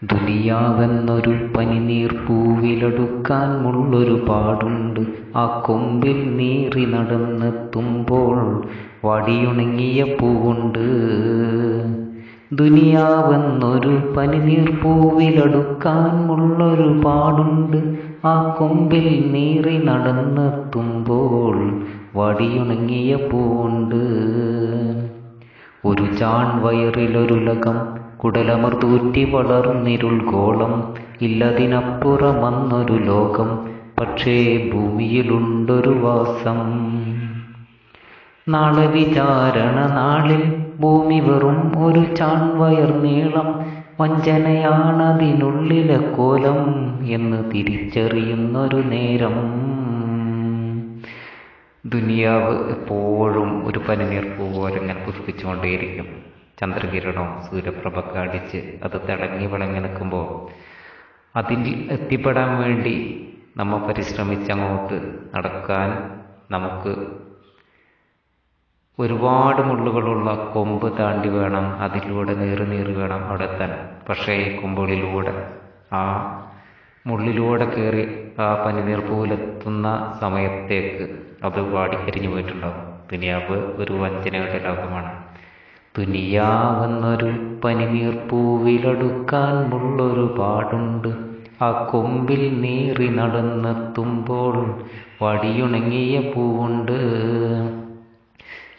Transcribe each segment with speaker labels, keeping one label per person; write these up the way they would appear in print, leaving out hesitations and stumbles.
Speaker 1: ദുനിയാവെന്നൊരു പനിനീർപ്പൂവിലെടുക്കാൻ മുള്ളൊരു പാടുണ്ട്. ആ കൊമ്പിൽ നീറി നടന്നെത്തുമ്പോൾ വടിയുണങ്ങിയ പൂവുണ്ട്. ദുനിയാവെന്നൊരു പനിനീർപ്പൂവിലെടുക്കാൻ മുള്ളൊരു പാടുണ്ട്. ആ കൊമ്പിൽ നീറി നടന്നെത്തുമ്പോൾ വടിയുണങ്ങിയ പൂവുണ്ട്. ഒരു ചാൺവയറിലൊരുലകം കുടലമർത്തൂറ്റി വളർന്നിരുൾഗോളം. ഇല്ലതിനപ്പുറമന്നൊരു ലോകം, പക്ഷേ ഭൂമിയിലുണ്ടൊരു വാസം. നാളെ വിചാരണ നാളിൽ ഭൂമി വെറും ഒരു ചാൺവയർ നീളം. വഞ്ചനയാണതിനുള്ളിലെ കോലം എന്ന് തിരിച്ചറിയുന്നൊരു നേരം. ദുനിയാവ് എപ്പോഴും ഒരു പനിനീർപ്പൂ പോലെ ഇങ്ങനെ പുഷ്പിച്ചുകൊണ്ടേയിരിക്കും. ചന്ദ്രകിരണവും സൂര്യപ്രഭൊക്കെ അടിച്ച് അത് തിളങ്ങി വിളങ്ങി നിൽക്കുമ്പോൾ അതിൽ എത്തിപ്പെടാൻ വേണ്ടി നമ്മൾ പരിശ്രമിച്ചങ്ങോട്ട് നടക്കാൻ നമുക്ക് ഒരുപാട് മുള്ളുകളുള്ള കൊമ്പ് താണ്ടി വേണം, അതിലൂടെ നീറി വേണം അവിടെ എത്താൻ. പക്ഷേ ഈ കൊമ്പുകളിലൂടെ ആ മുള്ളിലൂടെ കയറി ആ പനിനീർപ്പൂവിലെത്തുന്ന സമയത്തേക്ക് അത് വാടിക്കരിഞ്ഞു പോയിട്ടുണ്ടാവും. ദുനിയാവ് ഒരു വഞ്ചനയുടെ ലോകമാണ്. ദുനിയാവെന്നൊരു പനിനീർപ്പൂവിലെടുക്കാൻ മുള്ളൊരു പാടുണ്ട്. ആ കൊമ്പിൽ നീറി നടന്നെത്തുമ്പോൾ വടിയുണങ്ങിയ പൂവുണ്ട്.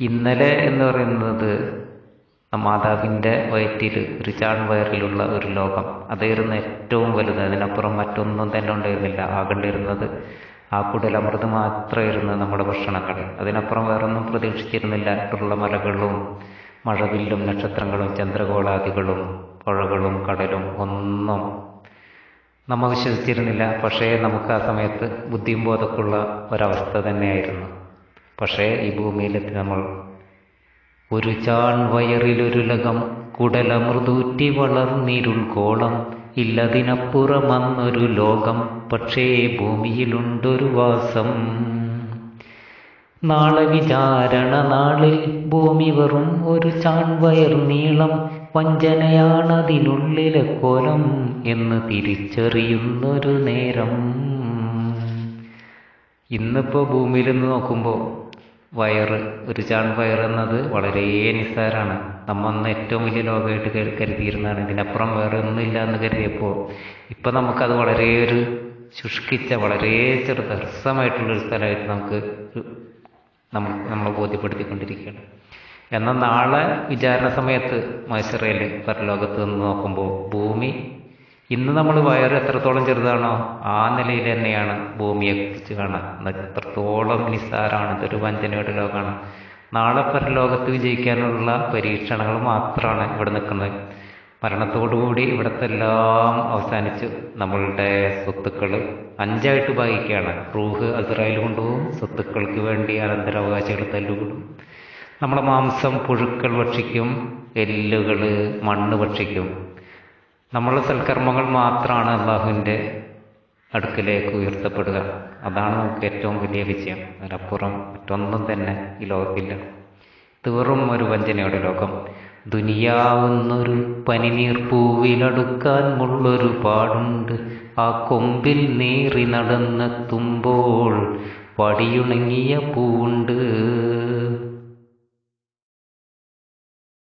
Speaker 1: ഇന്നലെ എന്ന് പറയുന്നത് മാതാവിൻ്റെ വയറ്റിൽ ഒരു ചാൺവയറിലുള്ള ഒരു ലോകം, അതായിരുന്നു ഏറ്റവും വലുത്. അതിനപ്പുറം മറ്റൊന്നും തന്നെ ഉണ്ടായിരുന്നില്ല. ആകേണ്ടിയിരുന്നത് ആ കുടലമൃത് മാത്രമായിരുന്നു നമ്മുടെ ഭക്ഷണങ്ങൾ. അതിനപ്പുറം വേറൊന്നും പ്രതീക്ഷിച്ചിരുന്നില്ല. ഉള്ള മലകളും മഴവില്ലും നക്ഷത്രങ്ങളും ചന്ദ്രഗോളാദികളും പുഴകളും കടലും ഒന്നും നമ്മൾ വിശ്വസിച്ചിരുന്നില്ല. പക്ഷേ നമുക്ക് ആ സമയത്ത് ബുദ്ധിയും ബോധക്കുള്ള ഒരവസ്ഥ തന്നെയായിരുന്നു. പക്ഷേ ഈ ഭൂമിയിലെത്തി നമ്മൾ ഒരു ചാൺവയറിലൊരുലകം കുടലമൃതൂറ്റി വളർന്നിരുൾഗോളം. ഇല്ലതിനപ്പുറമന്നൊരു ലോകം, പക്ഷേ ഭൂമിയിലുണ്ടൊരു വാസം. നാളെ വിചാരണ നാളിൽ ഭൂമി വെറും ഒരു ചാൺവയർ നീളം. വഞ്ചനയാണതിനുള്ളിലെ കോലം എന്ന് തിരിച്ചറിയുന്നൊരു നേരം. ഇന്നിപ്പോൾ ഭൂമിയിൽ നിന്ന് നോക്കുമ്പോൾ ഒരു ചാൺവയർ എന്നത് വളരെ നിസ്സാരമാണ്. നമ്മന്ന് ഏറ്റവും വലിയ ലോകമായിട്ട് കരുതിയിരുന്നതാണ്. ഇതിനപ്പുറം വേറെ ഒന്നുമില്ല എന്ന് കരുതിയപ്പോൾ ഇപ്പം നമുക്കത് വളരെ ഒരു ശുഷ്കിച്ച വളരെ ഹ്രസ്വമായിട്ടുള്ളൊരു സ്ഥലമായിട്ട് നമ്മളെ ബോധ്യപ്പെടുത്തിക്കൊണ്ടിരിക്കുകയാണ്. എന്നാൽ നാളെ വിചാരണ സമയത്ത് മഹ്ശറയിൽ പരലോകത്ത് നിന്ന് നോക്കുമ്പോൾ ഭൂമി ഇന്ന് നമ്മൾ വയറ് എത്രത്തോളം ചെറുതാണോ ആ നിലയിൽ തന്നെയാണ് ഭൂമിയെ കുറിച്ച് കാണാൻ. എത്രത്തോളം നിസ്സാരമാണ്. ഇതൊരു വഞ്ചനയുടെ ലോകമാണ്. നാളെ പരലോകത്ത് വിജയിക്കാനുള്ള പരീക്ഷണങ്ങൾ മാത്രമാണ് ഇവിടെ നിൽക്കുന്നത്. മരണത്തോടുകൂടി ഇവിടുത്തെ എല്ലാം അവസാനിച്ചു. നമ്മളുടെ സ്വത്തുക്കൾ 5ആയിട്ട് ഭാഗിക്കുകയാണ്. റൂഹ് അസ്രായേൽ കൊണ്ടുപോകും. സ്വത്തുക്കൾക്ക് വേണ്ടി അനന്തരാവകാശികൾ തല്ലുകൂടും. നമ്മളെ മാംസം പുഴുക്കൾ ഭക്ഷിക്കും. എല്ലുകൾ മണ്ണ് ഭക്ഷിക്കും. നമ്മളെ സൽക്കർമ്മങ്ങൾ മാത്രമാണ് അള്ളാഹുവിൻ്റെ അടുക്കലേക്ക് ഉയർത്തപ്പെടുക. അതാണ് നമുക്ക് ഏറ്റവും വലിയ വിജയം. അതിനപ്പുറം മറ്റൊന്നും തന്നെ ഈ ലോകത്തില്ല. ഇത് വെറും ഒരു വഞ്ചനയുടെ ലോകം. ദുനിയാവെന്നൊരു പനിനീർപ്പൂവിലെടുക്കാൻ മുള്ളൊരു പാടുണ്ട്. ആ കൊമ്പിൽ നീറി നടന്നെത്തുമ്പോൾ വടിയുണങ്ങിയ പൂവുണ്ട്.